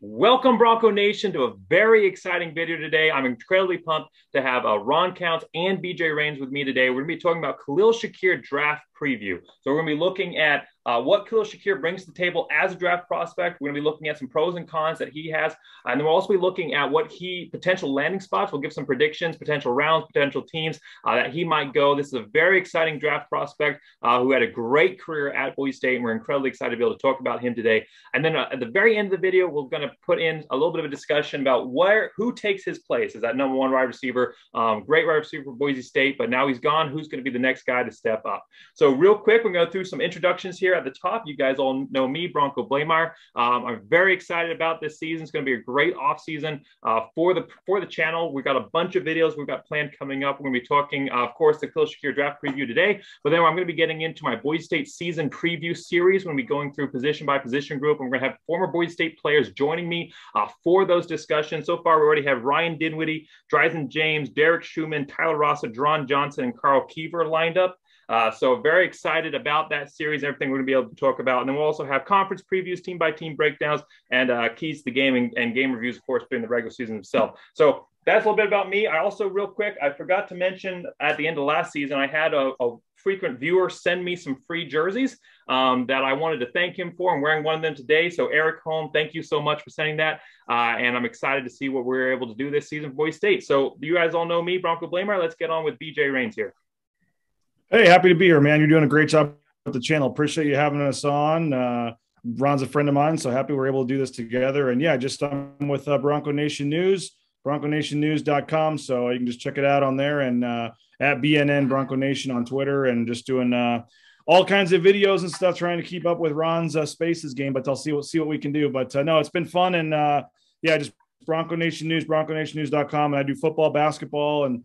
Welcome, Bronco Nation, to a very exciting video today. I'm incredibly pumped to have Ron Counts and BJ Rains with me today. We're going to be talking about KHALIL Shakir draft preview. So we're going to be looking at what KHALIL Shakir brings to the table as a draft prospect. We're going to be looking at some pros and cons that he has. And then we'll also be looking at what potential landing spots. We'll give some predictions, potential rounds, potential teams that he might go. This is a very exciting draft prospect who had a great career at Boise State, and we're incredibly excited to be able to talk about him today. And then at the very end of the video, we're going to put in a little bit of a discussion about who takes his place as that number one wide receiver. Great wide receiver for Boise State, but now he's gone. Who's going to be the next guy to step up? So real quick, we're going to go through some introductions here at the top. You guys all know me, Bronco Blameyer. I'm very excited about this season. It's going to be a great offseason for the channel. We've got a bunch of videos we've got planned coming up. We're going to be talking, of course, the KHALIL Shakir draft preview today, but then I'm going to be getting into my Boise State season preview series. We're going to be going through position by position group, and we're going to have former Boise State players joining me for those discussions. So far, we already have Ryan Dinwiddie, Dryden James, Derek Schumann, Tyler Rossa, Dron Johnson, and Carl Kiever lined up. So very excited about that series, everything we're going to be able to talk about. And then we'll also have conference previews, team-by-team breakdowns, and keys to the game and game reviews, of course, during the regular season itself. So that's a little bit about me. I also, real quick, I forgot to mention at the end of last season, I had a frequent viewer send me some free jerseys that I wanted to thank him for. I'm wearing one of them today. So Eric Holm, thank you so much for sending that. And I'm excited to see what we're able to do this season for Boise State. So you guys all know me, Bronco Blameyer. Let's get on with BJ Rains here. Hey, happy to be here, man. You're doing a great job with the channel. Appreciate you having us on. Ron's a friend of mine, so happy we're able to do this together. And yeah, I'm with Bronco Nation News, bronconationnews.com. So you can just check it out on there, and at BNN Bronco Nation on Twitter, and just doing all kinds of videos and stuff, trying to keep up with Ron's Spaces game. But I'll see what we can do. But no, it's been fun, and yeah, just Bronco Nation News, bronconationnews.com, and I do football, basketball, and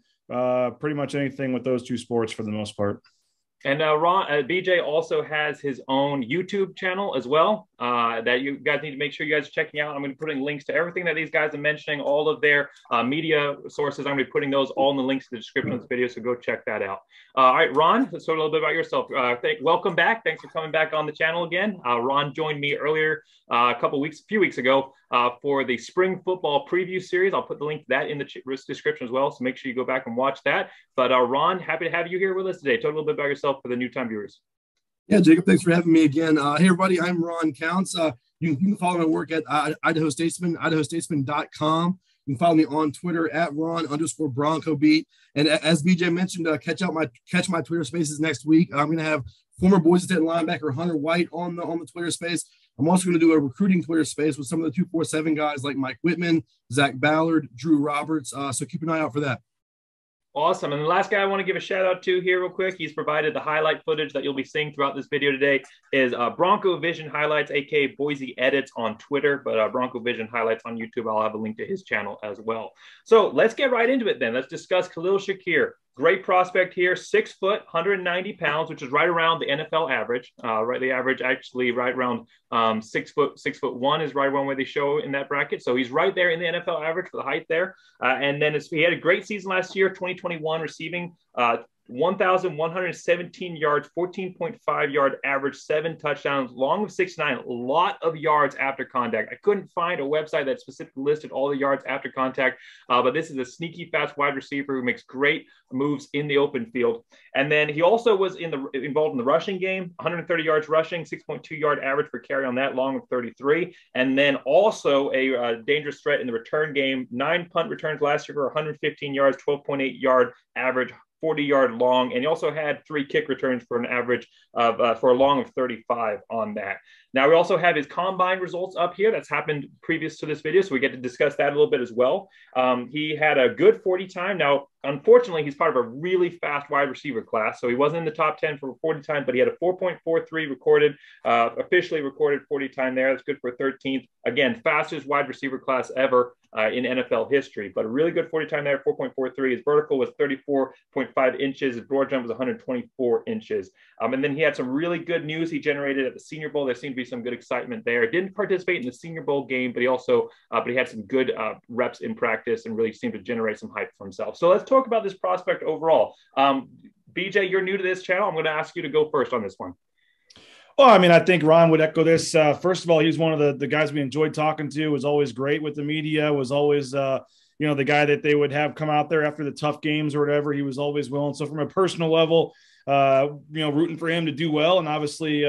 pretty much anything with those two sports for the most part. And BJ also has his own YouTube channel as well that you guys need to make sure you guys are checking out. I'm going to be putting links to everything that these guys are mentioning, all of their media sources. I'm going to be putting those all in the links to the description of this video, so go check that out. All right, Ron, let's talk a little bit about yourself. Welcome back. Thanks for coming back on the channel again. Ron joined me earlier a few weeks ago for the spring football preview series. I'll put the link to that in the description as well, so make sure you go back and watch that. But Ron, happy to have you here with us today. Talk a little bit about yourself for the new time viewers. Yeah, Jacob, thanks for having me again. Hey, everybody, I'm Ron Counts. You can follow my work at Idaho Statesman, idahostatesman.com. You can follow me on Twitter at Ron_BroncoBeat. And as BJ mentioned, catch my Twitter Spaces next week. I'm going to have former Boise State linebacker Hunter White on the Twitter Space. I'm also going to do a recruiting Twitter Space with some of the 247 guys like Mike Whitman, Zach Ballard, Drew Roberts. So keep an eye out for that. Awesome. And the last guy I want to give a shout out to here real quick, he's provided the highlight footage that you'll be seeing throughout this video today, is Bronco Vision Highlights, aka Boise Edits on Twitter, but Bronco Vision Highlights on YouTube. I'll have a link to his channel as well. So let's get right into it then. Let's discuss KHALIL Shakir. Great prospect here, 6 foot, 190 pounds, which is right around the NFL average. The average actually right around 6 foot, 6'1" is right around where they show in that bracket. So he's right there in the NFL average for the height there. And then he had a great season last year, 2021, receiving 1,117 yards, 14.5 yard average, 7 touchdowns, long of 6'9", a lot of yards after contact. I couldn't find a website that specifically listed all the yards after contact, but this is a sneaky fast wide receiver who makes great moves in the open field. And then he also was involved in the rushing game, 130 yards rushing, 6.2 yard average per carry on that, long of 33. And then also a dangerous threat in the return game, 9 punt returns last year for 115 yards, 12.8 yard average, 40-yard long, and he also had 3 kick returns for an average of for a long of 35 on that. Now we also have his combine results up here. That's happened previous to this video, so we get to discuss that a little bit as well. He had a good 40 time. Now, unfortunately, he's part of a really fast wide receiver class, so he wasn't in the top 10 for 40 time, but he had a 4.43 recorded, officially recorded 40 time there. That's good for 13th. Again, fastest wide receiver class ever in NFL history, but a really good 40 time there, 4.43. His vertical was 34.5 inches. His broad jump was 124 inches. And then he had some really good news he generated at the Senior Bowl. There seemed to be some good excitement there. Didn't participate in the Senior Bowl game, but he also, but he had some good reps in practice and really seemed to generate some hype for himself. So let's talk about this prospect overall. BJ, you're new to this channel. I'm going to ask you to go first on this one. Well, I mean, I think Ron would echo this. First of all, he's one of the guys we enjoyed talking to, was always great with the media, was always, the guy that they would have come out there after the tough games or whatever. He was always willing. So from a personal level, rooting for him to do well, and obviously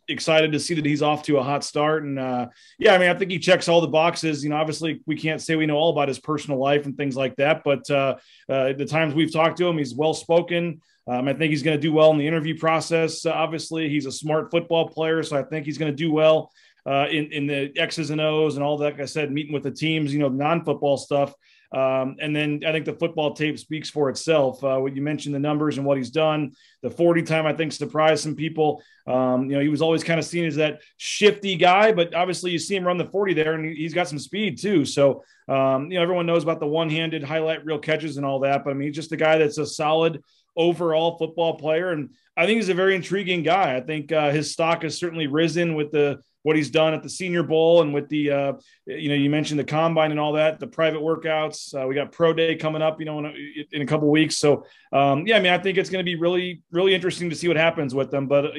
excited to see that he's off to a hot start. And I think he checks all the boxes. Obviously we can't say we know all about his personal life and things like that, but the times we've talked to him, he's well-spoken. I think he's going to do well in the interview process. Obviously he's a smart football player, so I think he's going to do well in the X's and O's and all that. Like I said, meeting with the teams, non-football stuff. And then I think the football tape speaks for itself. When you mentioned the numbers and what he's done, the 40 time, I think, surprised some people. He was always kind of seen as that shifty guy, but obviously you see him run the 40 there, and he's got some speed too. So, everyone knows about the one-handed highlight reel catches and all that, but I mean, he's just a guy that's a solid overall football player. And I think he's a very intriguing guy. I think his stock has certainly risen with what he's done at the Senior Bowl and with the, you mentioned the combine and all that, the private workouts. We got pro day coming up, in a couple of weeks. So, I think it's going to be really, really interesting to see what happens with them. But,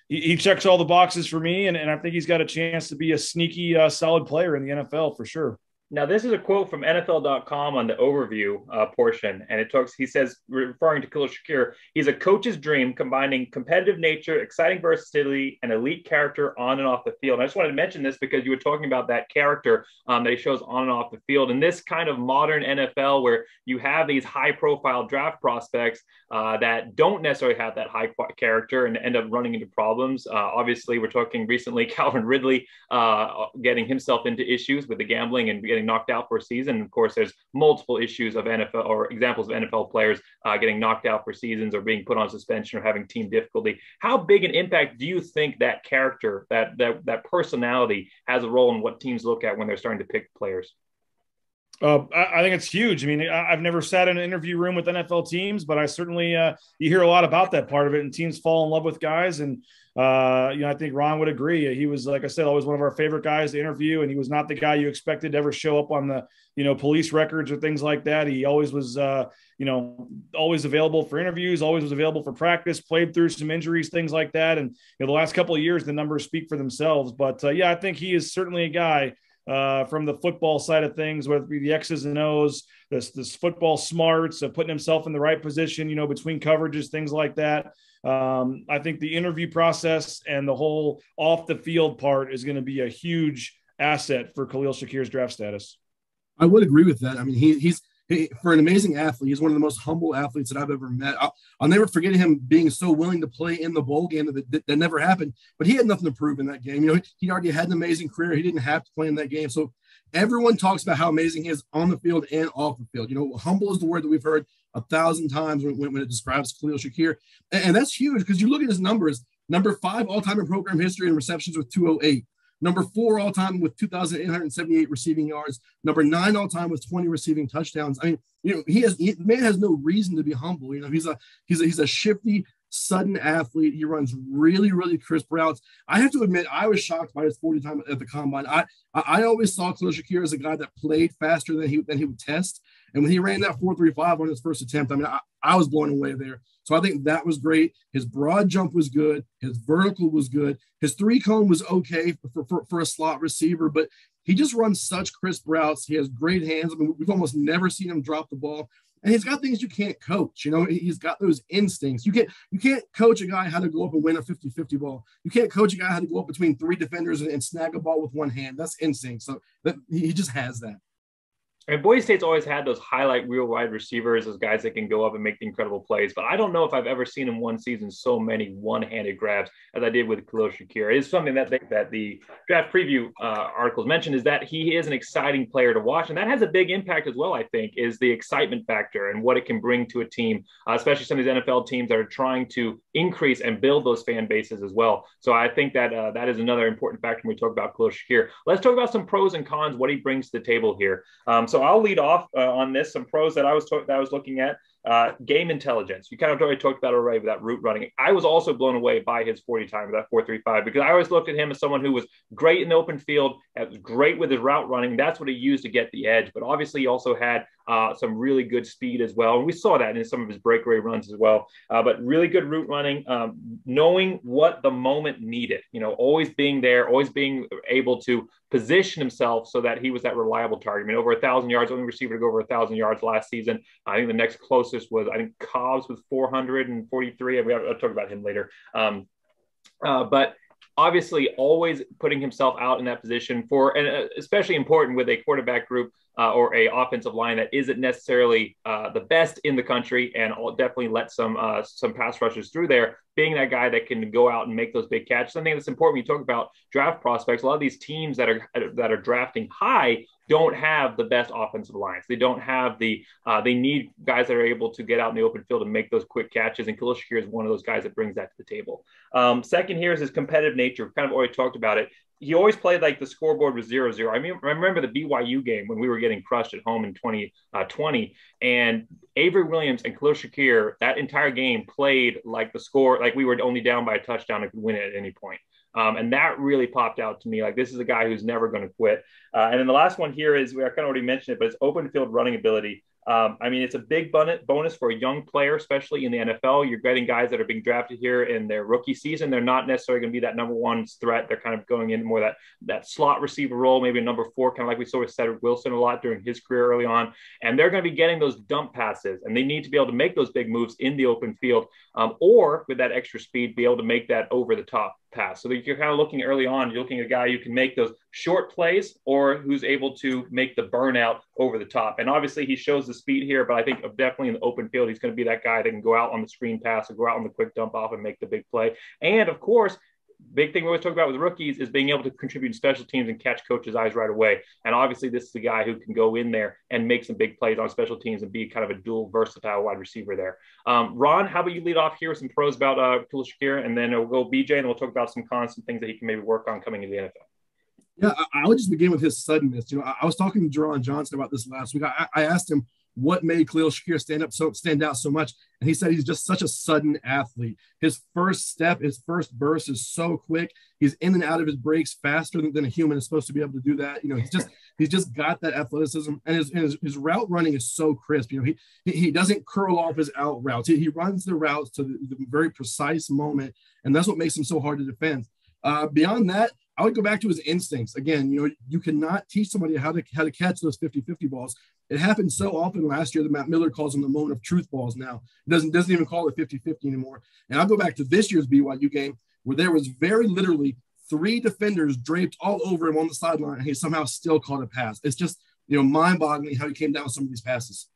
he checks all the boxes for me, and I think he's got a chance to be a sneaky, solid player in the NFL for sure. Now, this is a quote from NFL.com on the overview portion, and he says, referring to Khalil Shakir, he's a coach's dream, combining competitive nature, exciting versatility, and elite character on and off the field. And I just wanted to mention this because you were talking about that character that he shows on and off the field. In this kind of modern NFL where you have these high-profile draft prospects that don't necessarily have that high character and end up running into problems. Obviously, we're talking recently Calvin Ridley getting himself into issues with the gambling and getting knocked out for a season. And of course, there's multiple issues of NFL or examples of NFL players getting knocked out for seasons or being put on suspension or having team difficulty. How big an impact do you think that character, that personality has a role in what teams look at when they're starting to pick players? I think it's huge. I mean, I've never sat in an interview room with NFL teams, but I certainly, you hear a lot about that part of it, and teams fall in love with guys. And, I think Ron would agree. He was, like I said, always one of our favorite guys to interview, and he was not the guy you expected to ever show up on the, police records or things like that. He always was, always available for interviews, always was available for practice, played through some injuries, things like that. And, the last couple of years, the numbers speak for themselves. But, I think he is certainly a guy from the football side of things, whether it be the X's and O's, this football smarts, putting himself in the right position, between coverages, things like that. I think the interview process and the whole off the field part is going to be a huge asset for Khalil Shakir's draft status. I would agree with that. I mean, he's for an amazing athlete. He's one of the most humble athletes that I've ever met. I'll never forget him being so willing to play in the bowl game that never happened, but he had nothing to prove in that game. He already had an amazing career. He didn't have to play in that game. So everyone talks about how amazing he is on the field and off the field. Humble is the word that we've heard 1,000 times when it describes Khalil Shakir. And that's huge because you look at his numbers, number 5 all-time in program history in receptions with 208. Number 4 all-time with 2,878 receiving yards. Number 9 all-time with 20 receiving touchdowns. I mean, the man has no reason to be humble. He's a shifty, sudden athlete. He runs really, really crisp routes. I have to admit, I was shocked by his 40 time at the combine. I always saw Khalil Shakir as a guy that played faster than he would test. And when he ran that 4.35 on his first attempt, I mean, I was blown away there. So I think that was great. His broad jump was good. His vertical was good. His 3-cone was okay for a slot receiver, but he just runs such crisp routes. He has great hands. I mean, we've almost never seen him drop the ball. And he's got things you can't coach. He's got those instincts. You can't coach a guy how to go up and win a 50-50 ball. You can't coach a guy how to go up between 3 defenders and snag a ball with one hand. That's instinct. So he just has that. And Boise State's always had those highlight reel wide receivers, those guys that can go up and make the incredible plays. But I don't know if I've ever seen in one season so many one-handed grabs as I did with Khalil Shakir. It is something that the draft preview articles mentioned, is that he is an exciting player to watch. And that has a big impact as well, I think, is the excitement factor and what it can bring to a team, especially some of these NFL teams that are trying to increase and build those fan bases as well. So I think that that is another important factor when we talk about Khalil Shakir. Let's talk about some pros and cons, what he brings to the table here. So I'll lead off on this. Some pros that I was looking at. Game intelligence. You kind of already talked about already with that route running. I was also blown away by his 40 time, that 4.35, because I always looked at him as someone who was great in the open field, was great with his route running. That's what he used to get the edge. But obviously he also had some really good speed as well. And we saw that in some of his breakaway runs as well. But really good route running, knowing what the moment needed, always being there, always being able to position himself so that he was that reliable target. I mean, over 1,000 yards, only receiver to go over 1,000 yards last season. I think the next closest was, Cobbs with 443. I'll talk about him later. But obviously always putting himself out in that position and especially important with a quarterback group or a offensive line that isn't necessarily the best in the country, and definitely let some pass rushers through there, being that guy that can go out and make those big catches. I think that's important when you talk about draft prospects. A lot of these teams that are drafting high don't have the best offensive lines. They don't have they need guys that are able to get out in the open field and make those quick catches. And Khalil Shakir is one of those guys that brings that to the table. Second here is his competitive nature. We've kind of already talked about it. He always played like the scoreboard was 0-0. I mean, I remember the BYU game when we were getting crushed at home in 2020, and Avery Williams and Khalil Shakir, that entire game played like the score, like we were only down by a touchdown and could win it at any point. And that really popped out to me. Like, this is a guy who's never going to quit. And then the last one here is, I kind of already mentioned it, but it's open field running ability. I mean, it's a big bonus for a young player, especially in the NFL. You're getting guys that are being drafted here in their rookie season. They're not necessarily going to be that number one threat. They're kind of going in more that slot receiver role, maybe a number 4, kind of like we saw with Cedric Wilson a lot during his career early on. And they're going to be getting those dump passes, and they need to be able to make those big moves in the open field, or with that extra speed, be able to make that over the top pass. So that you're kind of looking early on, you're looking at a guy who can make those short plays or who's able to make the burnout over the top. And obviously he shows the speed here, but I think definitely in the open field, he's going to be that guy that can go out on the screen pass or go out on the quick dump off and make the big play. And of course, big thing we always talk about with rookies is being able to contribute in special teams and catch coaches' eyes right away. And obviously this is the guy who can go in there and make some big plays on special teams and be kind of a dual versatile wide receiver there. Ron, how about you lead off here with some pros about Khalil Shakir, and then we'll go BJ, and we'll talk about some constant things that he can maybe work on coming into the NFL. Yeah, I would just begin with his suddenness. I was talking to Jerron Johnson about this last week. I asked him what made Khalil Shakir stand out so much, and he said he's just such a sudden athlete. His first step, his first burst is so quick. He's in and out of his breaks faster than a human is supposed to be able to do that. He's just got that athleticism, and his route running is so crisp. He doesn't curl off his out routes. He runs the routes to the very precise moment, and that's what makes him so hard to defend. Beyond that, I would go back to his instincts. Again, you cannot teach somebody how to catch those 50-50 balls. It happened so often last year that Matt Miller calls them the moment of truth balls now. Doesn't even call it 50-50 anymore. And I'll go back to this year's BYU game where there was very literally 3 defenders draped all over him on the sideline, and he somehow still caught a pass. It's just, mind-boggling how he came down with some of these passes.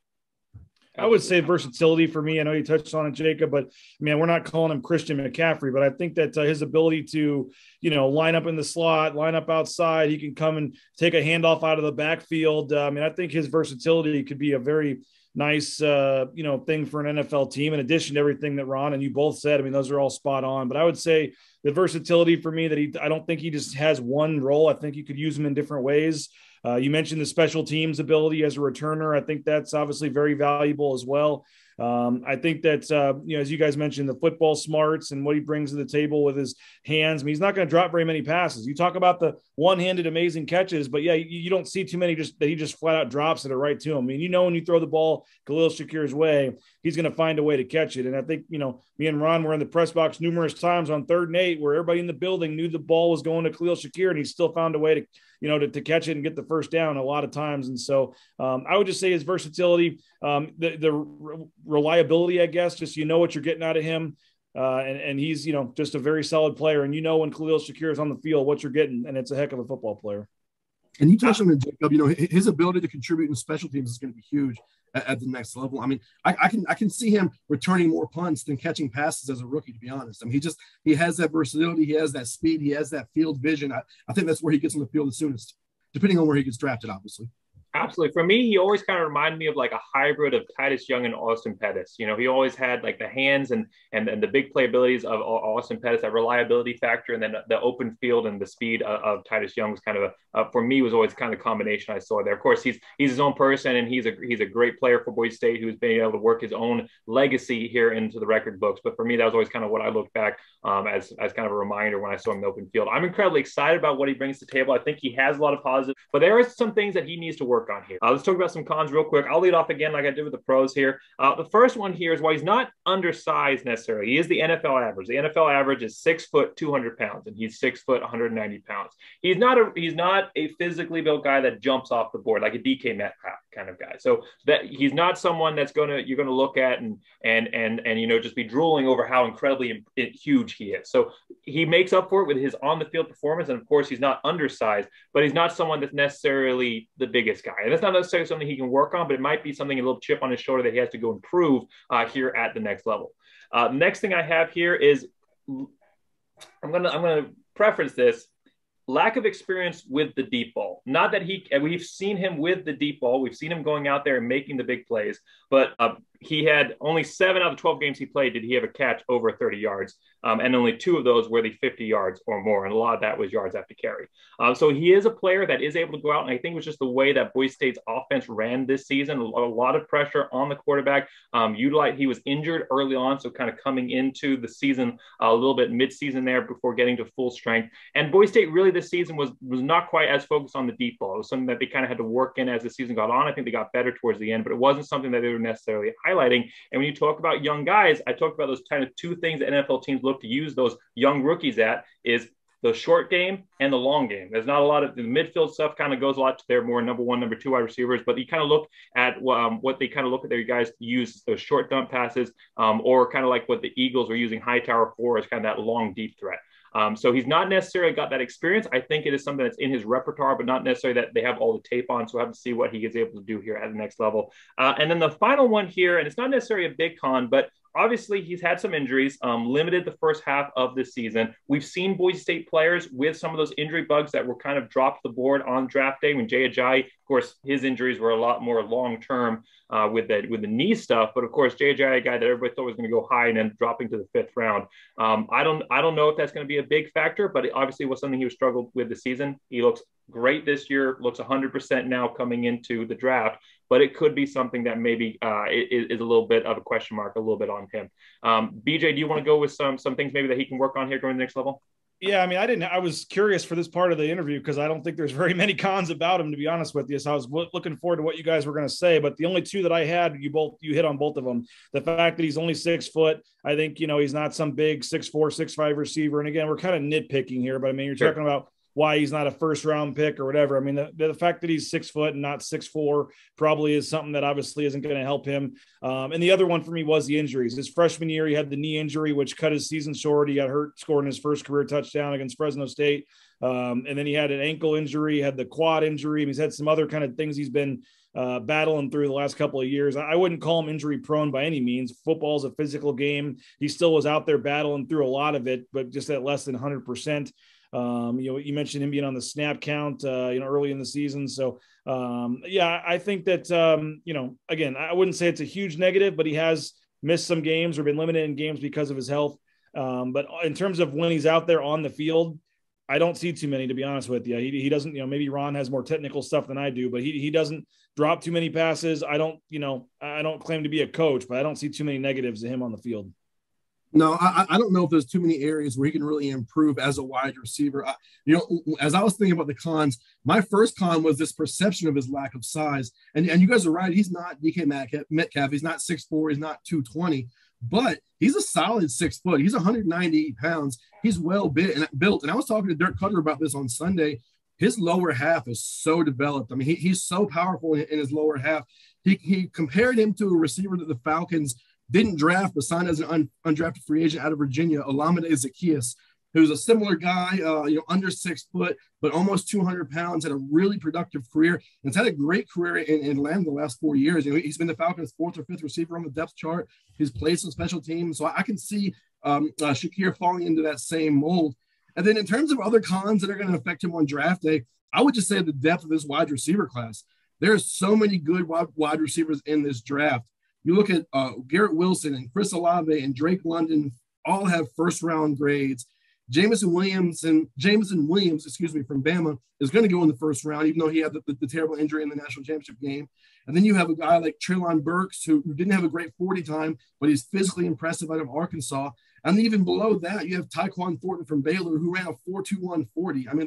I would say versatility for me. I know you touched on it, Jacob, but we're not calling him Christian McCaffrey, but I think that his ability to, line up in the slot, line up outside, he can come and take a handoff out of the backfield. I think his versatility could be a very nice, thing for an NFL team, in addition to everything that Ron and you both said. Those are all spot on, but I would say the versatility for me that I don't think he just has one role. I think you could use him in different ways. You mentioned the special teams ability as a returner. I think that's obviously very valuable as well. I think that, as you guys mentioned, the football smarts and what he brings to the table with his hands. He's not going to drop very many passes. You talk about the one-handed amazing catches, but you don't see too many that he just flat out drops it right to him. When you throw the ball Khalil Shakir's way, he's going to find a way to catch it. And I think, me and Ron were in the press box numerous times on 3rd and 8 where everybody in the building knew the ball was going to Khalil Shakir, and he still found a way to to catch it and get the first down a lot of times. And so I would just say his versatility, the reliability, I guess, just what you're getting out of him. And he's, just a very solid player. And when Khalil Shakir is on the field, what you're getting, and it's a heck of a football player. And you touched on it, Jacob. His ability to contribute in special teams is going to be huge at the next level. I can see him returning more punts than catching passes as a rookie, to be honest. He has that versatility, he has that speed, he has that field vision. I think that's where he gets on the field the soonest, depending on where he gets drafted, obviously. Absolutely. For me, he always kind of reminded me of like a hybrid of Titus Young and Austin Pettis. He always had like the hands and the big play abilities of Austin Pettis, that reliability factor, and then the open field and the speed of Titus Young was kind of for me was always kind of the combination I saw there. Of course, he's his own person, and he's a great player for Boise State who's been able to work his own legacy here into the record books. But for me, that was always kind of what I look back as kind of a reminder when I saw him in the open field. I'm incredibly excited about what he brings to the table. I think he has a lot of positives, but there are some things that he needs to work work on here. Let's talk about some cons real quick. I'll lead off again like I did with the pros here. The first one here is why he's not undersized necessarily. He is the NFL average. The NFL average is 6 foot, 200 pounds, and he's 6 foot, 190 pounds. He's not a physically built guy that jumps off the board like a DK Metcalf kind of guy. So that he's not someone that's you're gonna look at and just be drooling over how incredibly huge he is. So he makes up for it with his on the field performance, and of course he's not undersized, but he's not someone that's necessarily the biggest guy. And that's not necessarily something he can work on, but it might be something, a little chip on his shoulder that he has to go improve here at the next level. Next thing I have here is I'm gonna preference this. Lack of experience with the deep ball. Not that we've seen him with the deep ball. We've seen him going out there and making the big plays, but he had only 7 out of the 12 games he played did he have a catch over 30 yards, and only 2 of those were the 50 yards or more, and a lot of that was yards after carry. So he is a player that is able to go out, and I think it was just the way that Boise State's offense ran this season, a lot of pressure on the quarterback. He was injured early on, so kind of coming into the season a little bit mid-season there before getting to full strength. And Boise State really this season was not quite as focused on the deep ball. It was something that they kind of had to work in as the season got on. I think they got better towards the end, but it wasn't something that they were necessarily highlighting. And when you talk about young guys, I talked about those kind of 2 things that NFL teams look to use those young rookies at is the short game and the long game. There's not a lot of the midfield stuff kind of goes a lot to their more number 1, number 2 wide receivers, but you kind of look at what they kind of look at their guys to use those short dump passes, or kind of like what the Eagles were using Hightower for is kind of that long deep threat. So he's not necessarily got that experience. I think it is something that's in his repertoire, but not necessarily that they have all the tape on. So we'll have to see what he is able to do here at the next level. And then the final one here, and it's not necessarily a big con, but obviously he's had some injuries, limited the first half of this season. We've seen Boise State players with some of those injury bugs that were kind of dropped the board on draft day. When Jay Ajayi, of course, his injuries were a lot more long-term with the knee stuff. But of course, Jay Ajayi, a guy that everybody thought was going to go high and then dropping to the 5th round. I don't know if that's going to be a big factor, but it obviously was something he struggled with this season. He looks great this year, looks 100% now coming into the draft, but it could be something that maybe is a little bit of a question mark, a little bit on him. BJ, do you want to go with some things maybe that he can work on here during the next level? Yeah, I mean, I was curious for this part of the interview because I don't think there's very many cons about him, to be honest with you. So I was looking forward to what you guys were going to say, but the only 2 that I had, you hit on both of them. The fact that he's only 6 foot, I think, he's not some big 6'4", 6'5" receiver. And again, we're kind of nitpicking here, but I mean, you're talking about why he's not a 1st round pick or whatever. I mean, the fact that he's 6 foot and not 6'4" probably is something that obviously isn't going to help him. And the other one for me was the injuries. His freshman year, he had the knee injury, which cut his season short. He got hurt scoring his first career touchdown against Fresno State. And then he had an ankle injury, had the quad injury. He's had some other kind of things he's been battling through the last couple of years. I wouldn't call him injury prone by any means. Football is a physical game. He still was out there battling through a lot of it, but just at less than 100%. You mentioned him being on the snap count, early in the season. So, I think that, again, I wouldn't say it's a huge negative, but he has missed some games or been limited in games because of his health. But in terms of when he's out there on the field, I don't see too many, to be honest with you. He doesn't, maybe Ron has more technical stuff than I do, but he doesn't drop too many passes. I don't claim to be a coach, but I don't see too many negatives to him on the field. No, I don't know if there's too many areas where he can really improve as a wide receiver. As I was thinking about the cons, my first con was this perception of his lack of size. And you guys are right. He's not DK Metcalf. He's not 6'4". He's not 220, but he's a solid 6 foot. He's 190 pounds. He's well built. And I was talking to Dirk Cutter about this on Sunday. His lower half is so developed. I mean, he's so powerful in his lower half. He compared him to a receiver that the Falcons didn't draft, but signed as an undrafted free agent out of Virginia, Olamide Zaccheaus, who's a similar guy, under 6 foot, but almost 200 pounds, had a really productive career, and has had a great career in Atlanta the last 4 years. He's been the Falcons' 4th or 5th receiver on the depth chart. He's played some special teams. So I can see Shakir falling into that same mold. And then in terms of other cons that are going to affect him on draft day, I would just say the depth of this wide receiver class. There's so many good wide receivers in this draft. You look at Garrett Wilson and Chris Olave and Drake London, all have 1st round grades. Jameson Williams, from Bama, is going to go in the 1st round, even though he had the terrible injury in the national championship game. And then you have a guy like Treylon Burks, who didn't have a great 40 time, but he's physically impressive out of Arkansas. And even below that, you have Tyquan Thornton from Baylor, who ran a 4.21 40. I mean,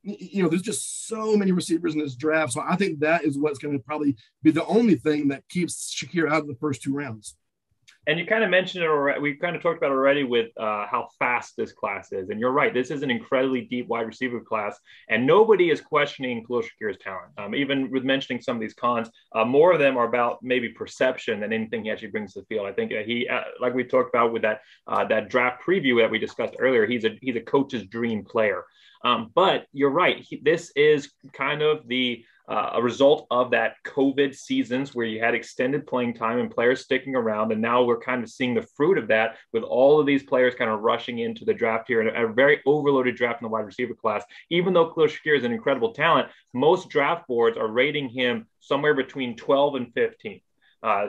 there's just so many receivers in this draft. So I think that is what's going to probably be the only thing that keeps Shakir out of the first 2 rounds. And you kind of mentioned it already. We kind of talked about it already with how fast this class is. And you're right. This is an incredibly deep wide receiver class. And nobody is questioning Khalil Shakir's talent. Even with mentioning some of these cons, more of them are about maybe perception than anything he actually brings to the field. I think he, like we talked about with that draft preview that we discussed earlier, he's a coach's dream player. But you're right. This is kind of a result of that COVID seasons where you had extended playing time and players sticking around. And now we're kind of seeing the fruit of that with all of these players kind of rushing into the draft here, and a very overloaded draft in the wide receiver class. Even though Khalil Shakir is an incredible talent, most draft boards are rating him somewhere between 12 and 15.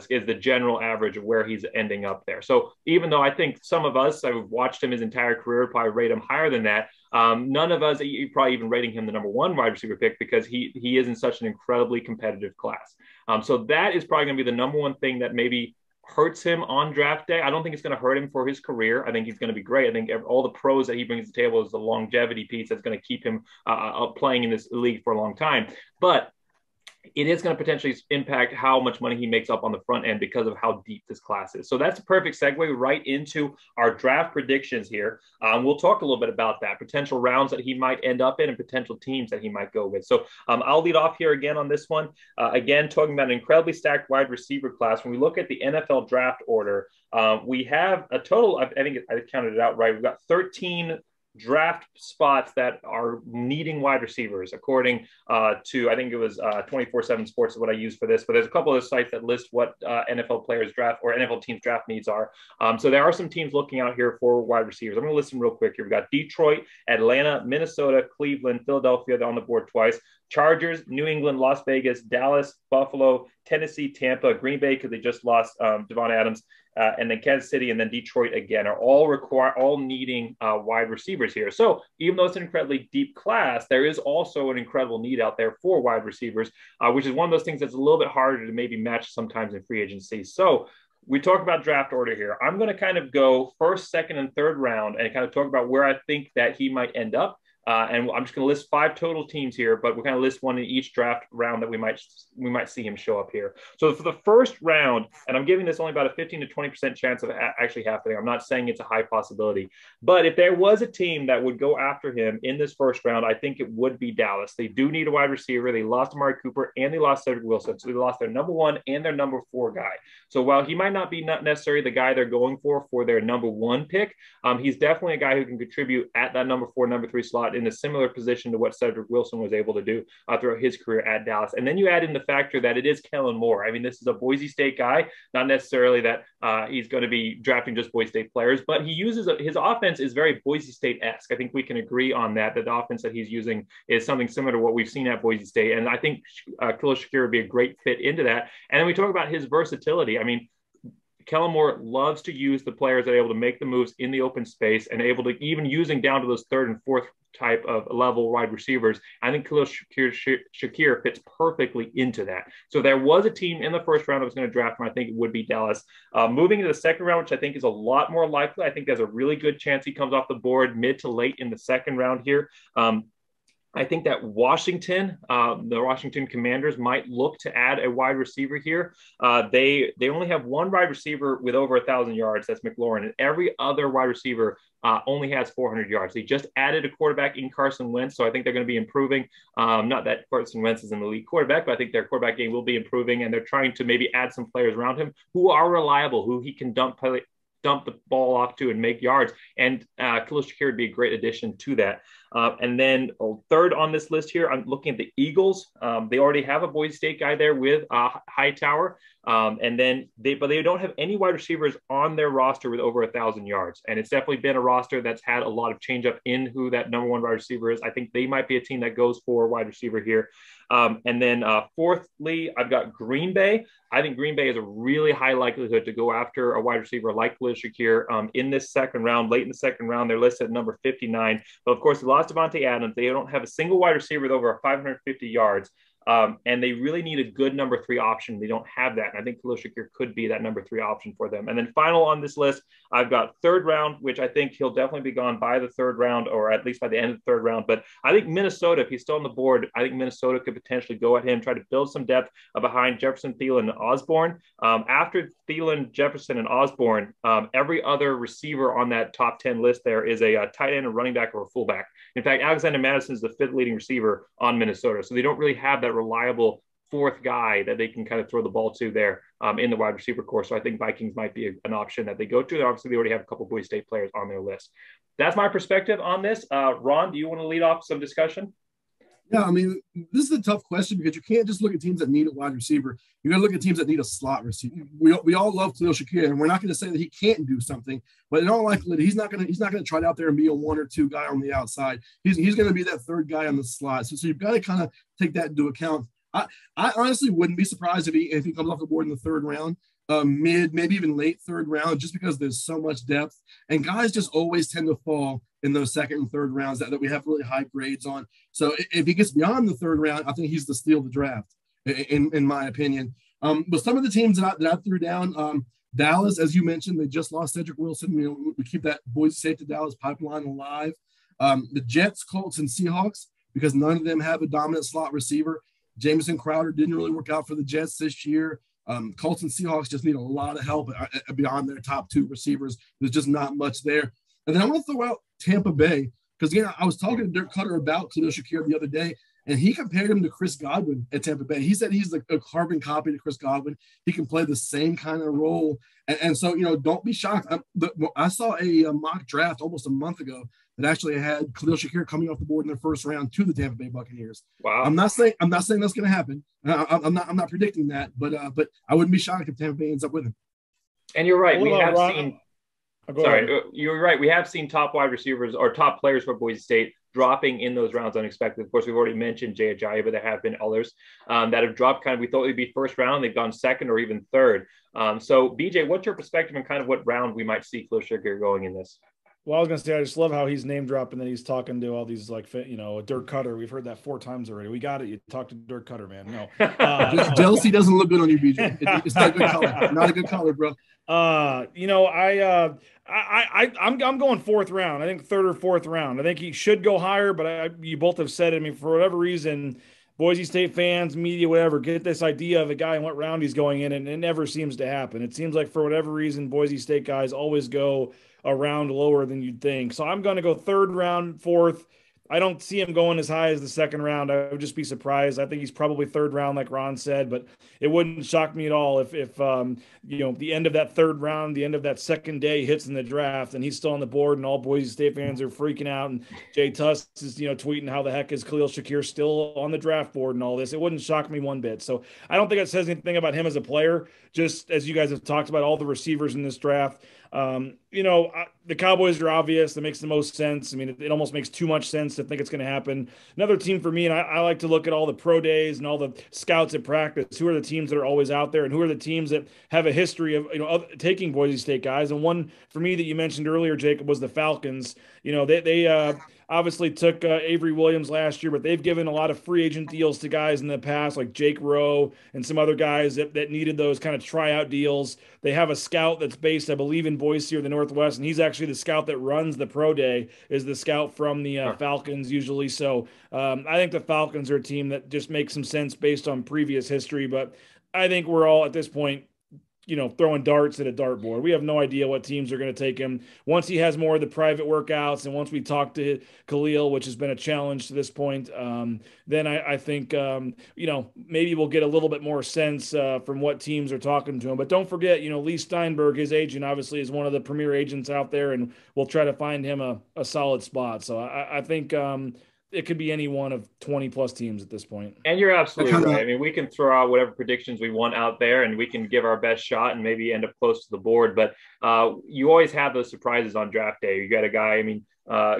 Is the general average of where he's ending up there. So even though I think some of us, I've watched him his entire career, probably rate him higher than that. None of us, you probably even rating him the number 1 wide receiver pick because he is in such an incredibly competitive class. So that is probably going to be the number 1 thing that maybe hurts him on draft day. I don't think it's going to hurt him for his career. I think he's going to be great. I think all the pros that he brings to the table is the longevity piece that's going to keep him playing in this league for a long time. But it is going to potentially impact how much money he makes up on the front end because of how deep this class is. So that's a perfect segue right into our draft predictions here. We'll talk a little bit about that, potential rounds that he might end up in and potential teams that he might go with. So I'll lead off here again on this one. Again, talking about an incredibly stacked wide receiver class. When we look at the NFL draft order, we have a total, I think I counted it out right. We've got 13 draft spots that are needing wide receivers, according to, I think it was 24/7 Sports is what I use for this, but there's a couple of sites that list what NFL players draft or NFL teams draft needs are. So there are some teams looking out here for wide receivers. I'm going to list them real quick here. We've got Detroit, Atlanta, Minnesota, Cleveland, Philadelphia. They're on the board twice. Chargers, New England, Las Vegas, Dallas, Buffalo, Tennessee, Tampa, Green Bay, because they just lost Devon Adams, and then Kansas City, and then Detroit again are all needing wide receivers here. So even though it's an incredibly deep class, there is also an incredible need out there for wide receivers, which is one of those things that's a little bit harder to maybe match sometimes in free agency. So we talk about draft order here. I'm going to kind of go first, second, and third round and kind of talk about where I think that he might end up. And I'm just going to list 5 total teams here, but we're going to list one in each draft round that we might see him show up here. So for the first round, and I'm giving this only about a 15 to 20% chance of actually happening. I'm not saying it's a high possibility, but if there was a team that would go after him in this first round, I think it would be Dallas. They do need a wide receiver. They lost Amari Cooper and they lost Cedric Wilson. So they lost their number 1 and their number 4 guy. So while he might not be necessarily the guy they're going for their number 1 pick, he's definitely a guy who can contribute at that number 4, number 3 slot in a similar position to what Cedric Wilson was able to do throughout his career at Dallas. And then you add in the factor that it is Kellen Moore. I mean, this is a Boise State guy, not necessarily that he's going to be drafting just Boise State players, but he uses his offense is very Boise State-esque. I think we can agree on that the offense that he's using is something similar to what we've seen at Boise State. And I think Khalil Shakir would be a great fit into that. And then we talk about his versatility. I mean, Kellen Moore loves to use the players that are able to make the moves in the open space and able to even using down to those 3rd and 4th type of level wide receivers. I think Khalil Shakir fits perfectly into that. So there was a team in the first round that was going to draft him. I think it would be Dallas. Moving into the second round, which I think is a lot more likely. I think there's a really good chance he comes off the board mid to late in the second round here. I think that Washington, the Washington Commanders might look to add a wide receiver here. They only have one wide receiver with over 1,000 yards. That's McLaurin. And every other wide receiver only has 400 yards. They just added a quarterback in Carson Wentz, so I think they're going to be improving. Not that Carson Wentz is an elite quarterback, but I think their quarterback game will be improving, and they're trying to maybe add some players around him who are reliable, who he can dump the ball off to and make yards. And Khalil Shakir would be a great addition to that. And then third on this list here, I'm looking at the Eagles. They already have a Boise State guy there with Hightower. And then they don't have any wide receivers on their roster with over 1,000 yards. And it's definitely been a roster that's had a lot of change up in who that number 1 wide receiver is. I think they might be a team that goes for a wide receiver here. And then fourthly, I've got Green Bay. I think Green Bay has a really high likelihood to go after a wide receiver like Khalil Shakir in this second round. Late in the second round, they're listed at number 59. But of course, they lost Devontae Adams. They don't have a single wide receiver with over 550 yards. And they really need a good number 3 option. They don't have that. And I think Khalil Shakir could be that number 3 option for them. And then final on this list, I've got 3rd round, which I think he'll definitely be gone by the 3rd round, or at least by the end of the 3rd round. But I think Minnesota, if he's still on the board, I think Minnesota could potentially go at him, try to build some depth behind Jefferson, Thielen, and Osborne. After Thielen, Jefferson, and Osborne, every other receiver on that top 10 list there is a tight end, a running back, or a fullback. In fact, Alexander Madison is the 5th leading receiver on Minnesota. So they don't really have that reliable 4th guy that they can kind of throw the ball to there in the wide receiver core. So I think Vikings might be an option that they go to. And obviously, they already have a couple of Boise State players on their list. That's my perspective on this. Ron, do you want to lead off some discussion? Yeah, I mean, this is a tough question because you can't just look at teams that need a wide receiver. You got to look at teams that need a slot receiver. We all love Khalil Shakir, and we're not going to say that he can't do something, but in all likelihood, he's not going to try out there and be a 1 or 2 guy on the outside. He's going to be that 3rd guy on the slot. So you've got to kind of take that into account. I honestly wouldn't be surprised if he comes off the board in the 3rd round. Maybe even late 3rd round, just because there's so much depth, and guys just always tend to fall in those 2nd and 3rd rounds that we have really high grades on. So if he gets beyond the 3rd round, I think he's the steal of the draft, in my opinion. But some of the teams that I threw down, Dallas, as you mentioned, they just lost Cedric Wilson. We keep that Boise State to Dallas pipeline alive. The Jets, Colts, and Seahawks, because none of them have a dominant slot receiver. Jamison Crowder didn't really work out for the Jets this year. Colts and Seahawks just need a lot of help beyond their top 2 receivers. There's just not much there. And then I want to throw out Tampa Bay, because, again, I was talking to Dirk Cutter about Khalil Shakir the other day, and he compared him to Chris Godwin at Tampa Bay. He said he's a carbon copy to Chris Godwin. He can play the same kind of role. And so, don't be shocked. I saw a mock draft almost a month ago that actually had Khalil Shakir coming off the board in their 1st round to the Tampa Bay Buccaneers. Wow. I'm not saying that's going to happen. I'm not predicting that, but I wouldn't be shocked if Tampa Bay ends up with him. And you're right. Sorry, you're right. We have seen top wide receivers or top players for Boise State dropping in those rounds unexpected. Of course, we've already mentioned Jay Ajayi, but there have been others that have dropped we thought they'd be 1st round. They've gone 2nd or even 3rd. So, BJ, what's your perspective on kind of what round we might see Khalil Shakir going in this? Well, I was going to say, I just love how he's name dropping that he's talking to all these, Dirk Cutter. We've heard that 4 times already. We got it. You talked to Dirk Cutter, man. No. Jealousy doesn't look good on you, BJ. It's not a good color. Not a good color, bro. I'm going 4th round. I think 3rd or 4th round. I think he should go higher, but you both have said it. I mean, for whatever reason, Boise State fans, media, whatever, get this idea of a guy and what round he's going in, and it never seems to happen. It seems like for whatever reason, Boise State guys always go a round lower than you'd think. So I'm going to go 3rd round, 4th. I don't see him going as high as the 2nd round. I would just be surprised. I think he's probably 3rd round, like Ron said, but it wouldn't shock me at all if the end of that 3rd round, the end of that 2nd day hits in the draft, and he's still on the board, and all Boise State fans are freaking out, and Jay Tuss is tweeting how the heck is Khalil Shakir still on the draft board and all this. It wouldn't shock me one bit. So I don't think it says anything about him as a player. Just as you guys have talked about all the receivers in this draft. The Cowboys are obvious. That makes the most sense. I mean, it almost makes too much sense to think it's going to happen. Another team for me, and I like to look at all the pro days and all the scouts at practice. Who are the teams that are always out there, and who are the teams that have a history of taking Boise State guys? And one for me that you mentioned earlier, Jacob, was the Falcons. They obviously took Avery Williams last year, but they've given a lot of free agent deals to guys in the past, like Jake Rowe and some other guys that needed those kind of tryout deals. They have a scout that's based, I believe, in Boise or the Northwest, and he's actually the scout that runs the pro day, is the scout from the Falcons usually. So I think the Falcons are a team that just makes some sense based on previous history, but I think we're all at this point throwing darts at a dartboard. We have no idea what teams are going to take him. Once he has more of the private workouts, and once we talk to Khalil, which has been a challenge to this point, then I think, maybe we'll get a little bit more sense from what teams are talking to him. But don't forget, Lee Steinberg, his agent, obviously is one of the premier agents out there, and we'll try to find him a solid spot. So I think it could be any one of 20 plus teams at this point. And you're absolutely right. I mean, we can throw out whatever predictions we want out there, and we can give our best shot and maybe end up close to the board. But you always have those surprises on draft day. You got a guy,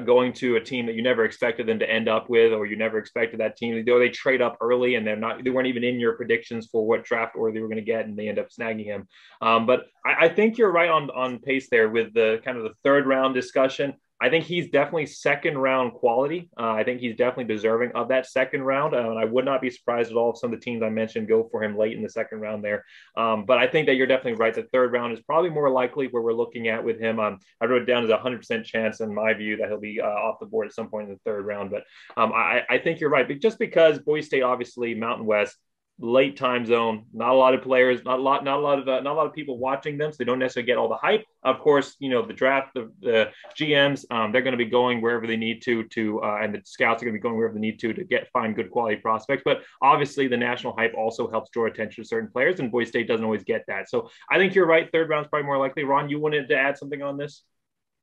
going to a team that you never expected them to end up with, or you never expected that team. They trade up early and they weren't even in your predictions for what draft order they were going to get, and they end up snagging him. But I think you're right on pace there with the kind of the 3rd round discussion. I think he's definitely second round quality. I think he's definitely deserving of that second round. And I would not be surprised at all if some of the teams I mentioned go for him late in the second round there. But I think that you're definitely right. The third round is probably more likely where we're looking at with him. I wrote it down as a 100% chance in my view that he'll be off the board at some point in the third round. But I think you're right. But just because Boise State, obviously Mountain West, late time zone, not a lot of players, not a lot of people watching them, so they don't necessarily get all the hype. Of course, the draft, the GMs, they're going to be going wherever they need to and the scouts are going to be going wherever they need to find good quality prospects. But obviously, the national hype also helps draw attention to certain players, and Boise State doesn't always get that. So I think you're right. Third round is probably more likely. Ron, you wanted to add something on this?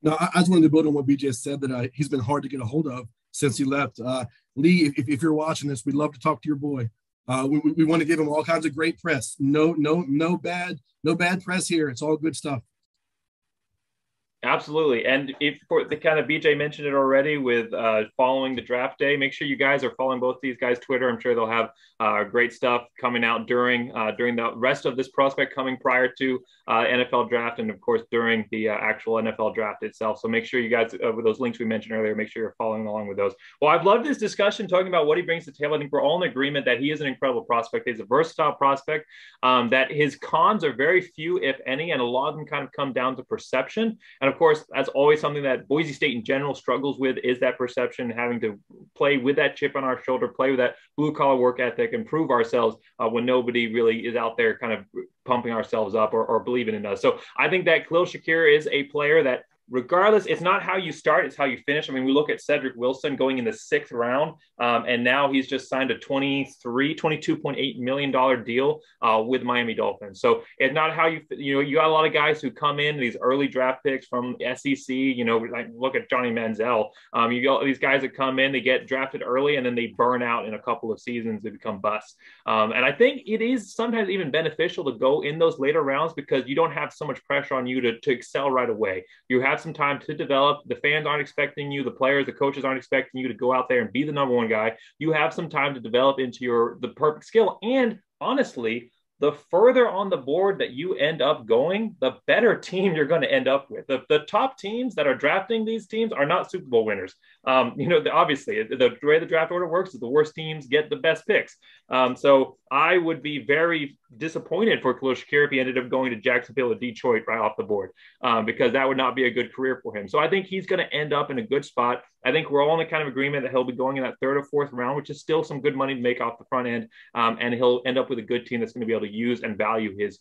No, I just wanted to build on what BJ said, that he's been hard to get a hold of since he left. Lee, if you're watching this, we'd love to talk to your boy. We want to give him all kinds of great press. No bad press here. It's all good stuff. Absolutely. And if for the kind of BJ mentioned it already with following the draft day, make sure you guys are following both these guys' Twitter. I'm sure they'll have great stuff coming out during the rest of this prospect coming prior to NFL draft. And of course, during the actual NFL draft itself. So make sure you guys, with those links we mentioned earlier, make sure you're following along with those. Well, I've loved this discussion talking about what he brings to the table. I think we're all in agreement that he is an incredible prospect. He's a versatile prospect, that his cons are very few, if any, and a lot of them kind of come down to perception. And of course, that's always something that Boise State in general struggles with, is that perception, having to play with that chip on our shoulder, play with that blue collar work ethic, and prove ourselves when nobody really is out there kind of pumping ourselves up or believing in us. So I think that KHALIL Shakir is a player that, regardless, it's not how you start, it's how you finish. I mean, we look at Cedric Wilson going in the 6th round, and now he's just signed a $22.8 million deal with Miami Dolphins. So it's not how you got a lot of guys who come in, these early draft picks from SEC, like look at Johnny Manziel. You got these guys that come in, they get drafted early, and then they burn out in a couple of seasons, they become busts. And I think it is sometimes even beneficial to go in those later rounds because you don't have so much pressure on you to excel right away. You have some time to develop. The fans aren't expecting you. The players, the coaches aren't expecting you to go out there and be the number one guy. You have some time to develop into the perfect skill. And honestly, the further on the board that you end up going, the better team you're going to end up with. The top teams that are drafting these teams are not Super Bowl winners. Obviously, the way the draft order works is the worst teams get the best picks. So I would be very disappointed for KHALIL Shakir if he ended up going to Jacksonville or Detroit right off the board, because that would not be a good career for him. So I think he's going to end up in a good spot. I think we're all in the kind of agreement that he'll be going in that 3rd or 4th round, which is still some good money to make off the front end. And he'll end up with a good team that's going to be able to use and value his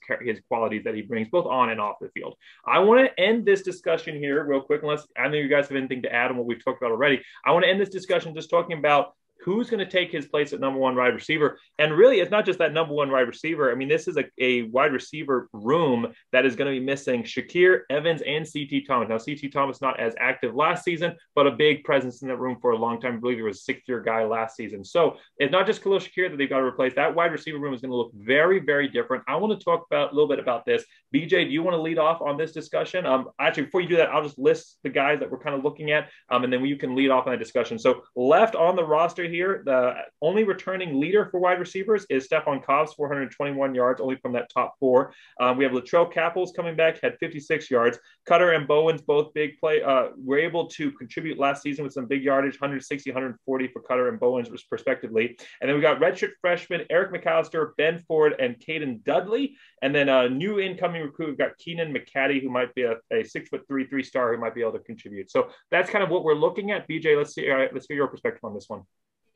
qualities that he brings both on and off the field. I want to end this discussion here real quick, unless I know you guys have anything to add on what we've talked about already. I want to end this discussion just talking about who's going to take his place at number 1 wide receiver. And really, it's not just that number 1 wide receiver. I mean, this is a wide receiver room that is going to be missing Shakir, Evans, and C.T. Thomas. Now, C.T. Thomas not as active last season, but a big presence in that room for a long time. I believe he was a 6th-year guy last season. So it's not just KHALIL Shakir that they've got to replace. That wide receiver room is going to look very, very different. I want to talk a little bit about this. BJ, do you want to lead off on this discussion? Actually, before you do that, I'll just list the guys that we're kind of looking at, and then you can lead off on that discussion. So left on the roster here, the only returning leader for wide receivers is Stephon Cobbs, 421 yards, only from that top 4. We have Latrell Capels coming back, had 56 yards. Cutter and Bowens, both big play, were able to contribute last season with some big yardage, 160, 140 for Cutter and Bowens, respectively. And then we got redshirt freshman Eric McAllister, Ben Ford, and Caden Dudley. And then a new incoming recruit, we've got Keenan McCaddy, who might be a 6'3", 3-star who might be able to contribute. So that's kind of what we're looking at. BJ, let's hear your perspective on this one.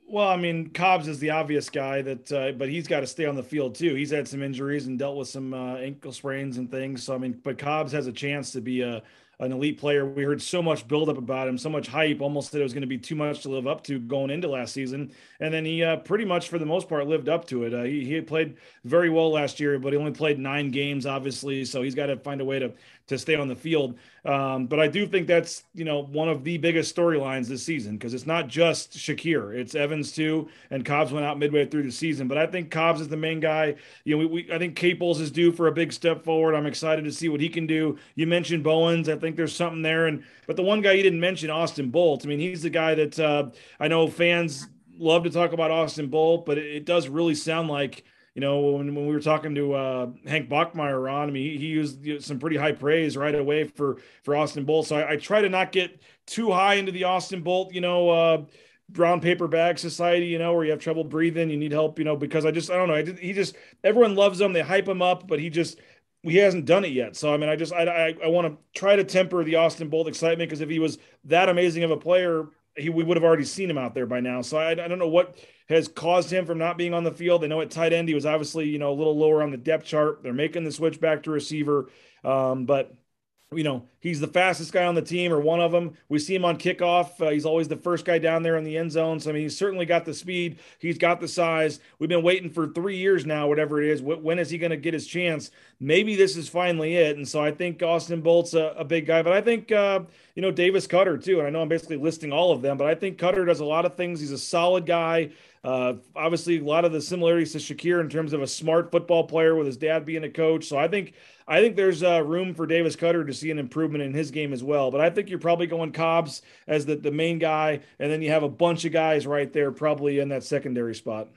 Well, I mean, Cobbs is the obvious guy but he's got to stay on the field too. He's had some injuries and dealt with some ankle sprains and things. So, I mean, but Cobbs has a chance to be an elite player. We heard so much buildup about him, so much hype, almost that it was going to be too much to live up to going into last season. And then he pretty much, for the most part, lived up to it. He played very well last year, but he only played 9 games, obviously. So he's got to find a way to stay on the field. But I do think that's, one of the biggest storylines this season, because it's not just Shakir, it's Evans too. And Cobbs went out midway through the season, but I think Cobbs is the main guy. I think Capels is due for a big step forward. I'm excited to see what he can do. You mentioned Bowens. I think there's something there. But the one guy you didn't mention, Austin Bolt. I mean, he's the guy that I know fans love to talk about Austin Bolt, but it does really sound like when we were talking to Hank Bachmeier, Ron, I mean, he used some pretty high praise right away for Austin Bolt. So I try to not get too high into the Austin Bolt, brown paper bag society, where you have trouble breathing, you need help, because I don't know. Everyone loves him. They hype him up, but he hasn't done it yet. So, I mean, I want to try to temper the Austin Bolt excitement, because if he was that amazing of a player, we would have already seen him out there by now. So I don't know what has caused him from not being on the field. I know at tight end, he was obviously, a little lower on the depth chart. They're making the switch back to receiver. But he's the fastest guy on the team, or one of them. We see him on kickoff. He's always the first guy down there in the end zone. So, I mean, he's certainly got the speed. He's got the size. We've been waiting for 3 years now, whatever it is. When is he going to get his chance? Maybe this is finally it. And so I think Austin Bolt's a big guy. But I think, Davis Cutter, too. And I know I'm basically listing all of them, but I think Cutter does a lot of things. He's a solid guy. Obviously, a lot of the similarities to Shakir in terms of a smart football player, with his dad being a coach. So I think there's room for Davis Cutter to see an improvement in his game as well. But I think you're probably going Cobbs as the main guy, and then you have a bunch of guys right there probably in that secondary spot.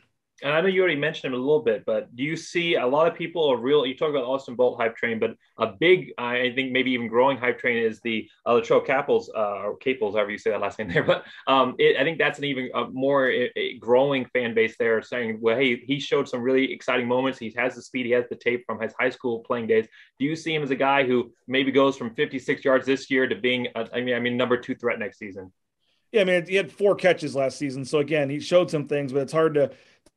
And I know you already mentioned him a little bit, but do you see a lot of people you talk about Austin Bolt hype train, but a big, I think maybe even growing hype train is the Latrell Capels, or Capels, however you say that last name there. But I think that's an even more growing fan base there, saying, well, hey, he showed some really exciting moments. He has the speed. He has the tape from his high school playing days. Do you see him as a guy who maybe goes from 56 yards this year to being, number 2 threat next season? Yeah, I mean, he had 4 catches last season. So, again, he showed some things, but it's hard to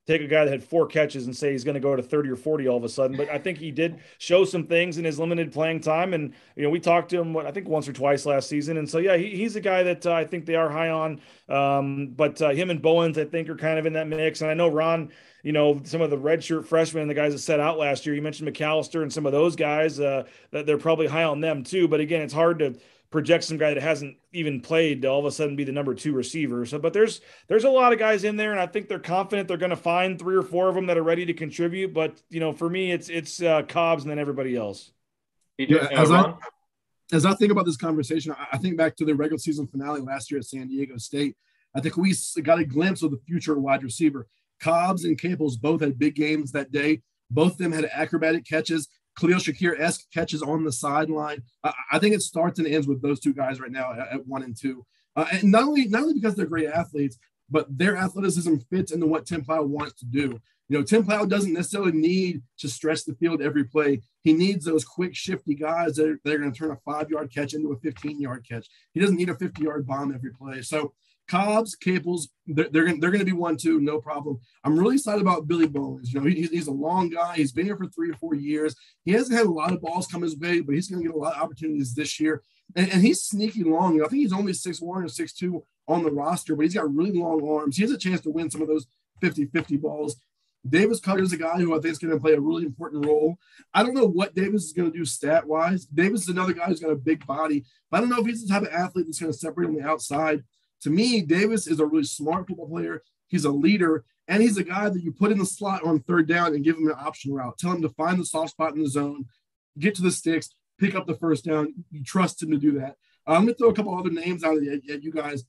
take a guy that had 4 catches and say he's going to go to 30 or 40 all of a sudden. But I think he did show some things in his limited playing time. And, we talked to him, I think once or twice last season. And so, yeah, he's a guy that I think they are high on. But him and Bowens, I think, are kind of in that mix. And I know Ron, some of the redshirt freshmen, the guys that set out last year, you mentioned McAllister and some of those guys, that they're probably high on them too. But again, it's hard to project some guy that hasn't even played to all of a sudden be the number 2 receiver. So, but there's a lot of guys in there, and I think they're confident they're going to find 3 or 4 of them that are ready to contribute. But for me, it's Cobbs and then everybody else. As I think about this conversation, I think back to the regular season finale last year at San Diego State. I think we got a glimpse of the future wide receiver. Cobbs and Capels both had big games that day. Both of them had acrobatic catches. KHALIL Shakir-esque catches on the sideline. I think it starts and ends with those 2 guys right now at 1 and 2. And not only because they're great athletes, but their athleticism fits into what Tim Plow wants to do. Tim Plow doesn't necessarily need to stretch the field every play. He needs those quick, shifty guys that are going to turn a 5-yard catch into a 15-yard catch. He doesn't need a 50-yard bomb every play. So Cobbs, Capels, they're going to be 1-2, no problem. I'm really excited about Billy Bowens. He's a long guy. He's been here for 3 or 4 years. He hasn't had a lot of balls come his way, but he's going to get a lot of opportunities this year. And he's sneaky long. I think he's only 6'1" or 6'2" on the roster, but he's got really long arms. He has a chance to win some of those 50-50 balls. Davis Cutter is a guy who I think is going to play a really important role. I don't know what Davis is going to do stat-wise. Davis is another guy who's got a big body, but I don't know if he's the type of athlete that's going to separate on the outside. To me, Davis is a really smart football player. He's a leader, and he's a guy that you put in the slot on 3rd down and give him an option route. Tell him to find the soft spot in the zone, get to the sticks, pick up the 1st down. You trust him to do that. I'm going to throw a couple other names out at you guys.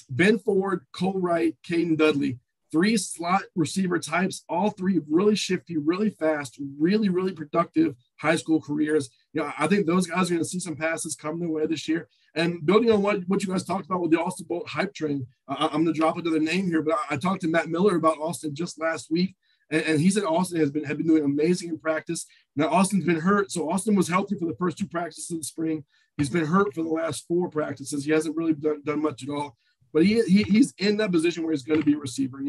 Ben Ford, Cole Wright, Caden Dudley. 3 slot receiver types, all 3 really shifty, really fast, really, really productive high school careers. I think those guys are going to see some passes come their way this year. And building on what you guys talked about with the Austin Bolt hype train, I'm going to drop another name here, but I talked to Matt Miller about Austin just last week, and he said Austin had been doing amazing in practice. Now, Austin's been hurt, so Austin was healthy for the first 2 practices in the spring. He's been hurt for the last 4 practices. He hasn't really done much at all. But he's in that position where he's going to be a receiver.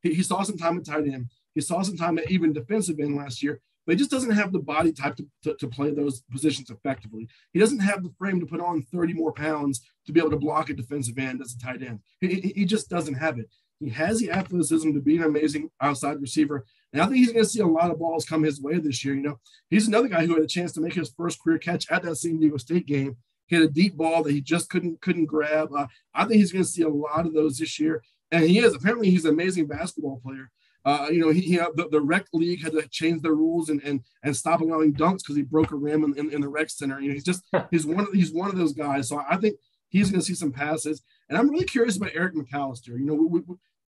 He saw some time at tight end. He saw some time at even defensive end last year, but he just doesn't have the body type to play those positions effectively. He doesn't have the frame to put on 30 more pounds to be able to block a defensive end as a tight end. He just doesn't have it. He has the athleticism to be an amazing outside receiver. And I think he's going to see a lot of balls come his way this year. He's another guy who had a chance to make his first career catch at that San Diego State game. He had a deep ball that he just couldn't grab. I think he's going to see a lot of those this year. And he is. Apparently, he's an amazing basketball player. The rec league had to change their rules and stop allowing dunks because he broke a rim in the rec center. He's one of those guys. So I think he's going to see some passes. And I'm really curious about Eric McAllister.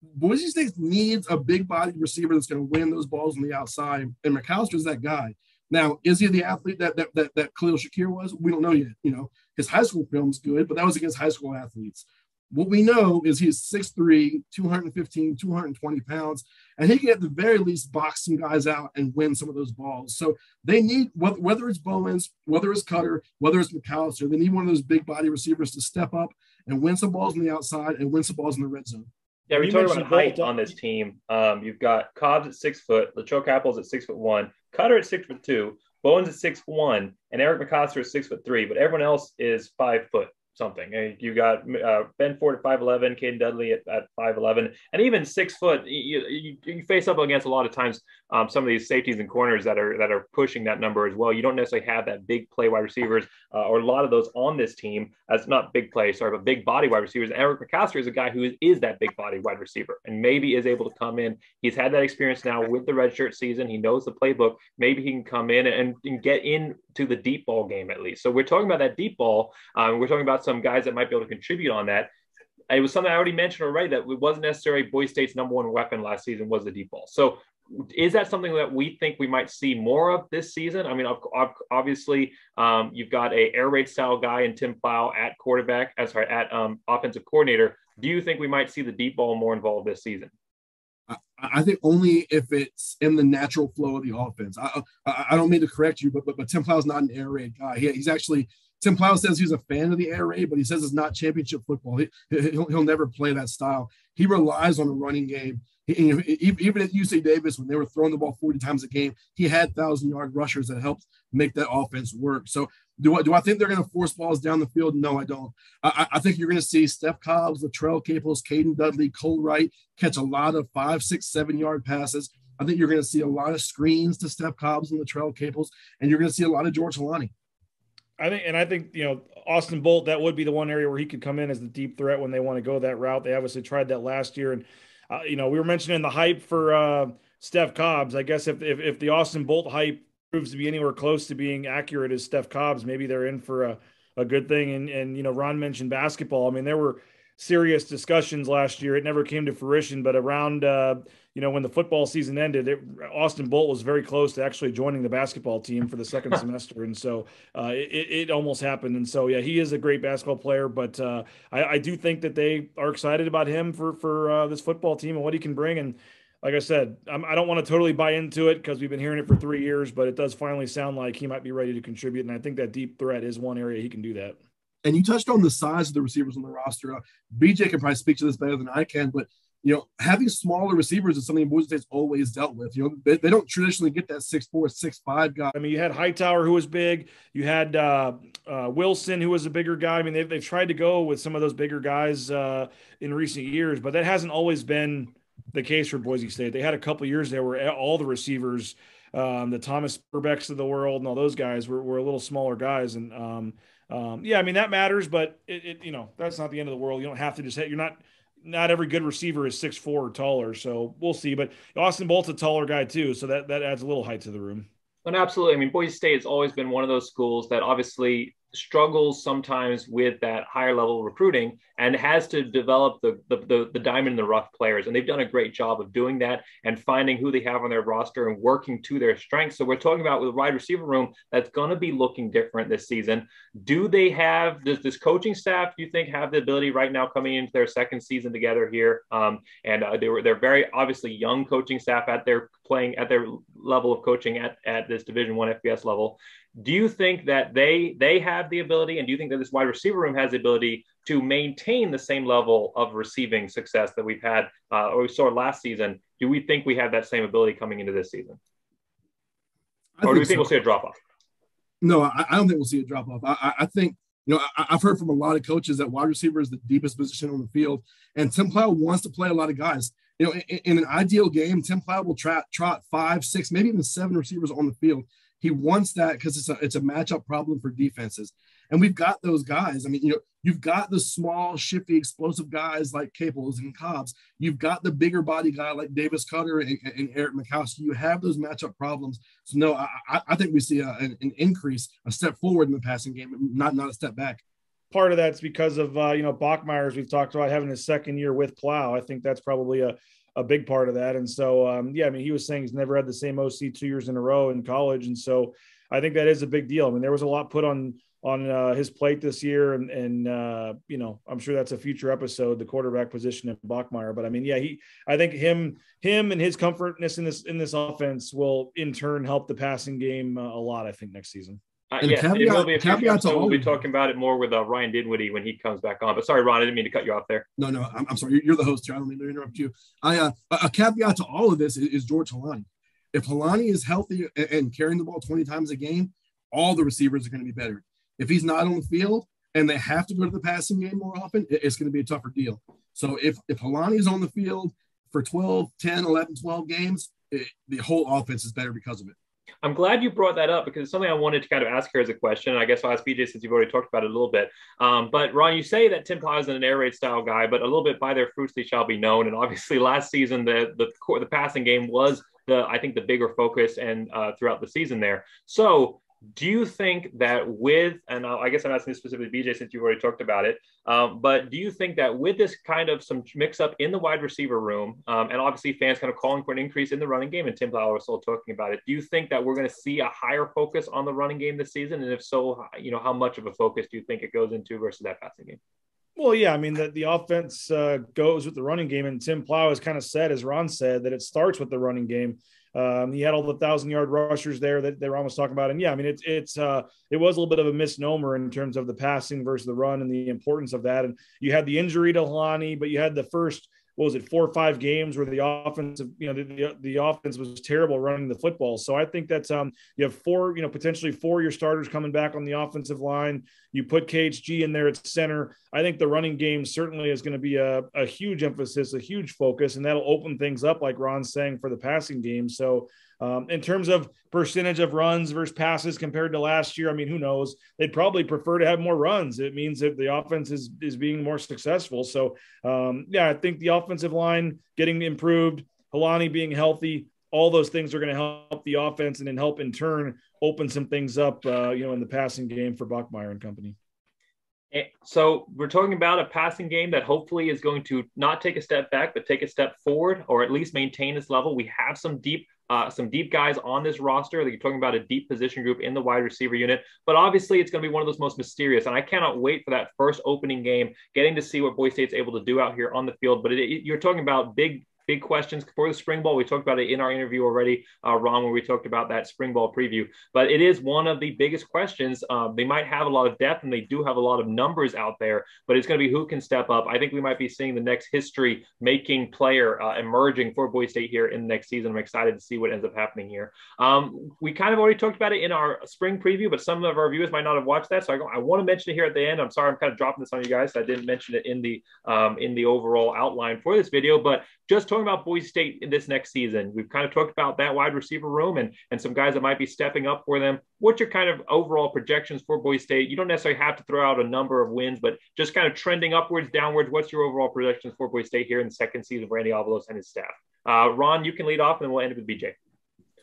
Boise State needs a big body receiver that's going to win those balls on the outside, and McAllister's that guy. Now, is he the athlete that KHALIL Shakir was? We don't know yet. His high school film's good, but that was against high school athletes. What we know is he's 6'3", 215, 220 pounds, and he can at the very least box some guys out and win some of those balls. So they need, whether it's Bowens, whether it's Cutter, whether it's McAllister, they need one of those big body receivers to step up and win some balls on the outside and win some balls in the red zone. Yeah, we talked about height on this team. You've got Cobbs at 6 foot, LaChoke Apple's at 6'1", Cutter at 6'2", Bowens at 6'1", and Eric McAllister is 6'3", but everyone else is 5 foot something. And you got Ben Ford at 5'11", Caden Dudley at 5'11", and even 6 foot. You face up against a lot of times some of these safeties and corners that are pushing that number as well. You don't necessarily have that big play wide receivers or a lot of those on this team as not big play, sorry, but big body wide receivers. And Eric McAllister is a guy who is that big body wide receiver and maybe is able to come in. He's had that experience now with the redshirt season. He knows the playbook. Maybe he can come in and get into the deep ball game at least. So we're talking about that deep ball. We're talking about some guys that might be able to contribute on that. It was something I already mentioned already that it wasn't necessarily Boise State's number one weapon last season was the deep ball. So is that something that we think we might see more of this season? I mean, obviously, you've got a air raid style guy in Tim Plow at quarterback, at offensive coordinator. Do you think we might see the deep ball more involved this season? I think only if it's in the natural flow of the offense. I don't mean to correct you, but Tim Plow's not an air raid guy. He's actually Tim Plow says he's a fan of the air raid, but he says it's not championship football. He'll never play that style. He relies on a running game. Even at UC Davis, when they were throwing the ball 40 times a game, he had 1,000-yard rushers that helped make that offense work. So do I think they're going to force balls down the field? No, I don't. I think you're going to see Steph Cobbs, Latrell Caples, Caden Dudley, Cole Wright catch a lot of 5, 6, 7-yard passes. I think you're going to see a lot of screens to Steph Cobbs and Latrell Caples, and you're going to see a lot of George Helani. I think Austin Bolt, that would be the one area where he could come in as the deep threat when they want to go that route. They obviously tried that last year, and we were mentioning the hype for Steph Cobbs. I guess if the Austin Bolt hype proves to be anywhere close to being accurate as Steph Cobbs, maybe they're in for a good thing. And Ron mentioned basketball. I mean, there were serious discussions last year. It never came to fruition, but around when the football season ended, Austin Bolt was very close to actually joining the basketball team for the second semester. And so it almost happened. And so, yeah, he is a great basketball player, but I do think that they are excited about him for this football team and what he can bring. And like I said, I don't want to totally buy into it because we've been hearing it for 3 years, but it does finally sound like he might be ready to contribute. And I think that deep threat is one area he can do that. And you touched on the size of the receivers on the roster. BJ can probably speak to this better than I can, but having smaller receivers is something Boise State's always dealt with. They don't traditionally get that 6'4", 6'5" guy. I mean, you had Hightower, who was big. You had Wilson, who was a bigger guy. I mean, they've tried to go with some of those bigger guys in recent years, but that hasn't always been the case for Boise State. They had a couple of years there where all the receivers, the Thomas Burbecks of the world and all those guys were a little smaller guys. And I mean, that matters, but that's not the end of the world. You don't have to just hit. Not every good receiver is 6'4" or taller, so we'll see. But Austin Bolt's a taller guy too, so that adds a little height to the room. And absolutely. I mean, Boise State has always been one of those schools that obviously struggles sometimes with that higher level recruiting and has to develop the diamond in the rough players. And they've done a great job of doing that and finding who they have on their roster and working to their strengths. So we're talking about with a wide receiver room that's going to be looking different this season. Does this coaching staff, do you think, have the ability right now coming into their second season together here? They're very obviously young coaching staff playing at their level of coaching at this Division I FBS level. Do you think that they have the ability, and do you think that this wide receiver room has the ability to maintain the same level of receiving success that we've had or we saw last season? Do we think we have that same ability coming into this season? Or do we think we'll see a drop-off? No, I don't think we'll see a drop-off. I think, I've heard from a lot of coaches that wide receiver is the deepest position on the field, and Tim Plow wants to play a lot of guys. In an ideal game, Tim Plow will trot 5, 6, maybe even 7 receivers on the field. He wants that because it's a matchup problem for defenses. And we've got those guys. I mean, you've got the small, shifty, explosive guys like Caples and Cobbs. You've got the bigger body guy like Davis Cutter and Eric McAllister. You have those matchup problems. So, no, I think we see an increase, a step forward in the passing game, not a step back. part of that's because of, Bachmeier, as we've talked about, having his second year with Plow. I think that's probably a big part of that. And so, he was saying he's never had the same OC 2 years in a row in college. And so I think that is a big deal. I mean, there was a lot put on his plate this year. And I'm sure that's a future episode, the quarterback position in Bachmeier. But I mean, I think him and his comfortness in this offense will in turn help the passing game a lot, I think, next season. It will be a future episode. We'll be talking about it more with Ryan Dinwiddie when he comes back on. But sorry, Ron, I didn't mean to cut you off there. No, I'm sorry. You're the host here. I don't mean to interrupt you. A caveat to all of this is George Halani. If Halani is healthy and carrying the ball 20 times a game, all the receivers are going to be better. If he's not on the field and they have to go to the passing game more often, it's going to be a tougher deal. So if Halani is on the field for 12, 10, 11, 12 games, the whole offense is better because of it. I'm glad you brought that up because it's something I wanted to kind of ask her as a question. And I guess I'll ask BJ since you've already talked about it a little bit. But Ron, you say that Tim Plow isn't an air raid style guy, but a little bit by their fruits they shall be known. And obviously last season, the passing game was I think the bigger focus and throughout the season there. So do you think that and I guess I'm asking this specifically BJ since you've already talked about it, but do you think that with this kind of some mix up in the wide receiver room, and obviously fans kind of calling for an increase in the running game, and Tim Plow was still talking about it, do you think that we're going to see a higher focus on the running game this season? And if so, how much of a focus do you think it goes into versus that passing game? Well, yeah, I mean, the offense goes with the running game, and Tim Plow has kind of said, as Ron said, that it starts with the running game. He had all the 1,000-yard rushers there that they were almost talking about. And yeah, I mean, it was a little bit of a misnomer in terms of the passing versus the run and the importance of that. And you had the injury to Halani, but you had the first, 4 or 5 games where the offensive, the offense was terrible running the football. So I think that's, you have 4, potentially 4 your starters coming back on the offensive line. You put KHG in there at center. I think the running game certainly is going to be a huge emphasis, a huge focus, and that'll open things up, like Ron's saying, for the passing game. So in terms of percentage of runs versus passes compared to last year, I mean, who knows? They'd probably prefer to have more runs. It means that the offense is being more successful. So, I think the offensive line getting improved, Halani being healthy, all those things are going to help the offense and then help in turn open some things up, in the passing game for Bachmeier and company. So we're talking about a passing game that hopefully is going to not take a step back, but take a step forward, or at least maintain this level. We have some deep guys on this roster. You're talking about a deep position group in the wide receiver unit, but obviously it's going to be one of those most mysterious. And I cannot wait for that first opening game, getting to see what Boise State's able to do out here on the field. But you're talking about big questions for the spring ball. We talked about it in our interview already, Ron, when we talked about that spring ball preview, but it is one of the biggest questions. They might have a lot of depth and they do have a lot of numbers out there, but it's going to be who can step up. I think we might be seeing the next history making player emerging for Boise State here in the next season. I'm excited to see what ends up happening here. We kind of already talked about it in our spring preview, but some of our viewers might not have watched that. So I want to mention it here at the end. I'm sorry, I'm kind of dropping this on you guys. I didn't mention it in the overall outline for this video, but just talking about Boise State in this next season, we've kind of talked about that wide receiver room and some guys that might be stepping up for them. What's your kind of overall projections for Boise State? You don't necessarily have to throw out a number of wins, but just kind of trending upwards, downwards. What's your overall projections for Boise State here in the second season for Andy Avalos and his staff? Ron, you can lead off, and then we'll end it with BJ.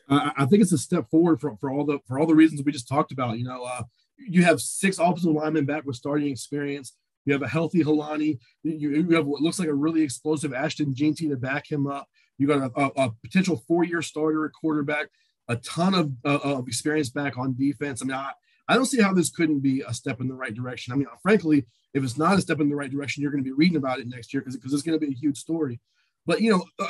I think it's a step forward for all the reasons we just talked about. You have 6 offensive linemen back with starting experience. You have a healthy Halani. You have what looks like a really explosive Ashton Jeanty to back him up. You got a potential 4-year starter at quarterback, a ton of experience back on defense. I mean, I don't see how this couldn't be a step in the right direction. I mean, frankly, if it's not a step in the right direction, you're going to be reading about it next year because it's going to be a huge story. But,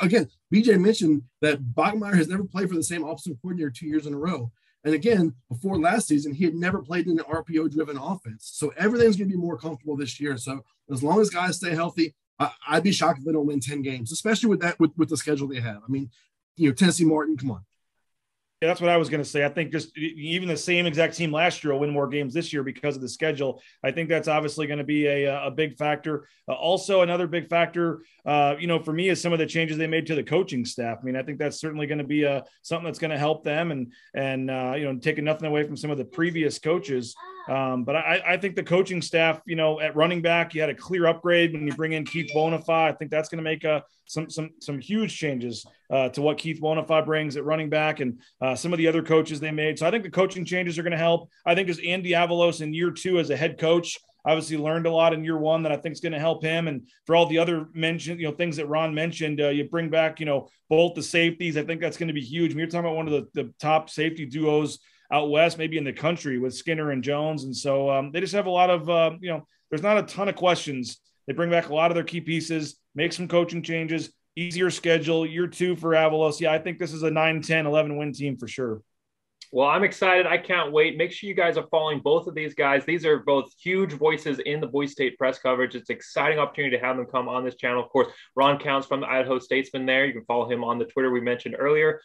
again, BJ mentioned that Bachmeier has never played for the same offensive coordinator 2 years in a row. And again, before last season, he had never played in an RPO-driven offense. So everything's going to be more comfortable this year. So as long as guys stay healthy, I'd be shocked if they don't win 10 games, especially with the schedule they have. I mean, Tennessee Martin, come on. Yeah, that's what I was going to say. I think just even the same exact team last year will win more games this year because of the schedule. I think that's obviously going to be a big factor. Also, another big factor, for me is some of the changes they made to the coaching staff. I mean, I think that's certainly going to be something that's going to help them and taking nothing away from some of the previous coaches. But I think the coaching staff, at running back, you had a clear upgrade when you bring in Keith Bonifay. I think that's going to make some huge changes to what Keith Bonifay brings at running back and some of the other coaches they made. So I think the coaching changes are going to help. I think as Andy Avalos in year 2 as a head coach, obviously learned a lot in year one that I think is going to help him. And for all the other things that Ron mentioned, you bring back, both the safeties. I think that's going to be huge. We're talking about one of the top safety duos out west, maybe in the country, with Skinner and Jones. And so they just have a lot of, there's not a ton of questions. They bring back a lot of their key pieces, make some coaching changes, easier schedule, year 2 for Avalos. Yeah, I think this is a 9, 10, 11 win team for sure. Well, I'm excited. I can't wait. Make sure you guys are following both of these guys. These are both huge voices in the Boise State press coverage. It's an exciting opportunity to have them come on this channel. Of course, Ron Counts from the Idaho Statesman there. You can follow him on the Twitter we mentioned earlier.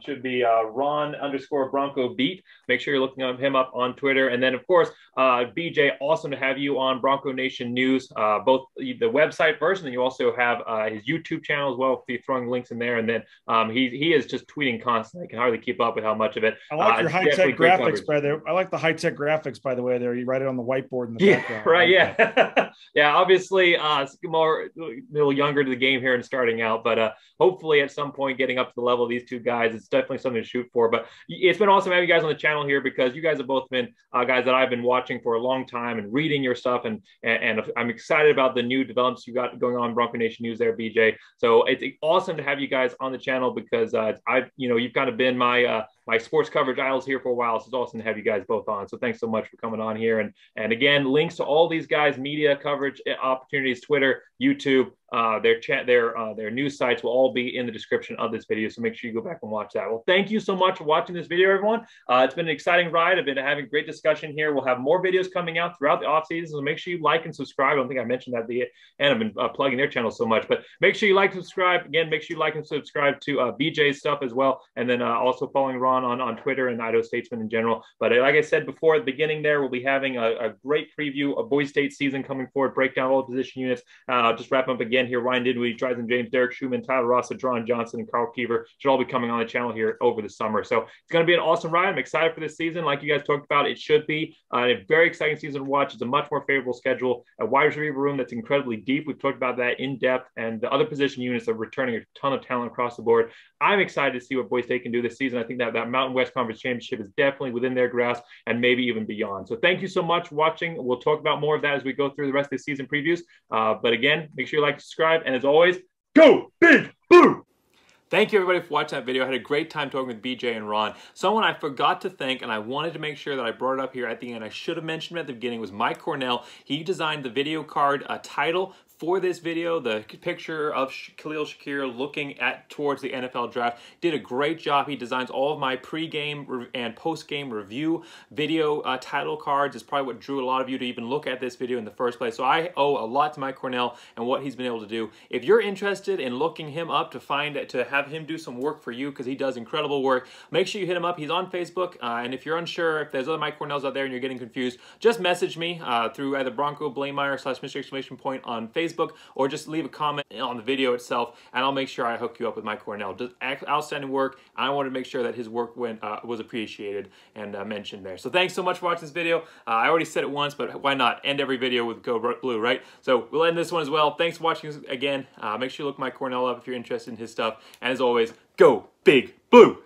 Should be Ron_Bronco Beat. Make sure you're looking him up on Twitter. And then, of course, BJ, awesome to have you on Bronco Nation News, both the website first, and then you also have his YouTube channel as well. If you're throwing links in there. And then he is just tweeting constantly. I can hardly keep up with how much of it. I like your high-tech graphics, by the way. I like the high-tech graphics, by the way, there. You write it on the whiteboard in the background. Right, yeah. Yeah, obviously, a little younger to the game here and starting out, but hopefully at some point getting up to the level of these two guys, it's definitely something to shoot for. But it's been awesome having you guys on the channel here, because you guys have both been guys that I've been watching for a long time and reading your stuff, and I'm excited about the new developments you got going on Bronco Nation News there, BJ. So it's awesome to have you guys on the channel, because you've kind of been my sports coverage idols here for a while. So it's awesome to have you guys both on. So thanks so much for coming on here. And again, links to all these guys' media coverage opportunities, Twitter, YouTube, their news sites will all be in the description of this video. So make sure you go back and watch that. Well, thank you so much for watching this video, everyone. It's been an exciting ride. I've been having great discussion here. We'll have more videos coming out throughout the off season. So make sure you like and subscribe. I don't think I mentioned that at the end. I've been plugging their channel so much, but make sure you like and subscribe. Again, make sure you like and subscribe to BJ's stuff as well. And then also following Ron on Twitter and Idaho Statesman in general. But like I said before at the beginning there, we'll be having a great preview of Boise State season coming forward, break down all the position units. Just wrap up again here. Ryan Dinwiddie, Dryden James, Derek Schumann, Tyler Ross, John Johnson, and Carl Keever should all be coming on the channel here over the summer. So it's going to be an awesome ride. I'm excited for this season. Like you guys talked about, it should be a very exciting season to watch. It's a much more favorable schedule, a wide receiver room that's incredibly deep. We've talked about that in depth, and the other position units are returning a ton of talent across the board. I'm excited to see what Boise State can do this season. I think that Mountain West Conference Championship is definitely within their grasp, and maybe even beyond. So thank you so much for watching. We'll talk about more of that as we go through the rest of the season previews. But again, make sure you like, subscribe, and as always, go Big Blue! Thank you, everybody, for watching that video. I had a great time talking with BJ and Ron. Someone I forgot to thank, and I wanted to make sure that I brought it up here at the end. I should have mentioned it at the beginning, was Mike Cornell. He designed the video card title for this video, the picture of KHALIL Shakir looking towards the NFL draft. Did a great job. He designs all of my pre-game and post-game review video title cards. It's probably what drew a lot of you to even look at this video in the first place. So I owe a lot to Mike Cornell and what he's been able to do. If you're interested in looking him up to have him do some work for you, because he does incredible work, make sure you hit him up. He's on Facebook, and if you're unsure if there's other Mike Cornells out there and you're getting confused, just message me through either Bronco Blameyer / Mr. !Point on Facebook, or just leave a comment on the video itself, and I'll make sure I hook you up with Mike Cornell. Does outstanding work. I wanted to make sure that his work was appreciated and mentioned there. So thanks so much for watching this video. I already said it once, but why not end every video with Go Blue, right? So we'll end this one as well. Thanks for watching again. Make sure you look Mike Cornell up if you're interested in his stuff. And as always, Go Big Blue!